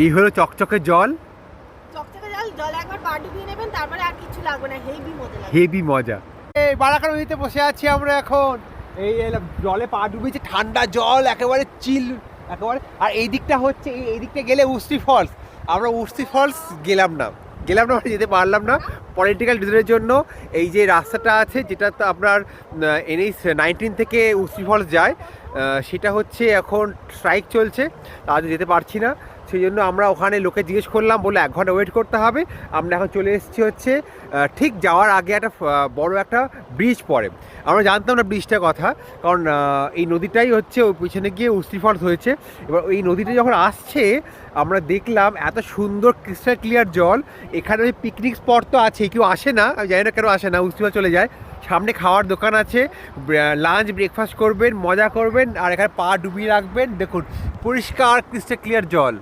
এই হলো চকচকে জল, চকচকে জল একবার পা ডুবিয়ে নেবেন, তারপরে আর কিছু লাগবে না, হেভি মজা লাগবে। হেভি মজা। এই বারাকার নদীতে বসে আছি আমরা এখন, এই জলে পা ডুবিয়েছে, ঠান্ডা জল একেবারে চিল একেবারে। আর এই দিকটা হচ্ছে, এই দিকটা গেলে উস্তি ফলস, আমরা উস্তি ফলস গেলাম না মানে যেতে পারলাম না পলিটিক্যাল রিজনের জন্য। এই যে রাস্তাটা আছে যেটা তো আপনার NH 19 থেকে উস্তি ফলস যায়, সেটা হচ্ছে এখন স্ট্রাইক চলছে, আজ যেতে পারছি না। সেই জন্য আমরা ওখানে লোকে জিজ্ঞেস করলাম, বলে 1 ঘন্টা ওয়েট করতে হবে। আমরা এখন চলে এসেছি হচ্ছে ঠিক যাওয়ার আগে একটা বড় একটা ব্রিজ পড়ে, আমরা জানতাম না ব্রিজটার কথা, কারণ এই নদীটাই হচ্ছে ওই পিছনে গিয়ে উস্তি ফলস হয়েছে। এবার এই নদীটা যখন আসছে আমরা দেখলাম এত সুন্দর ক্রিস্টাল ক্লিয়ার জল। এখানে ওই পিকনিক স্পট তো আছে, কেউ আসে না, আমি জানি না কেন আসে না, উস্তি ফলস চলে যায়। সামনে খাওয়ার দোকান আছে, লাঞ্চ ব্রেকফাস্ট করবেন, মজা করবেন, আর এখানে পা ডুবিয়ে রাখবেন। দেখুন পরিষ্কার ক্রিস্টাল ক্লিয়ার জল।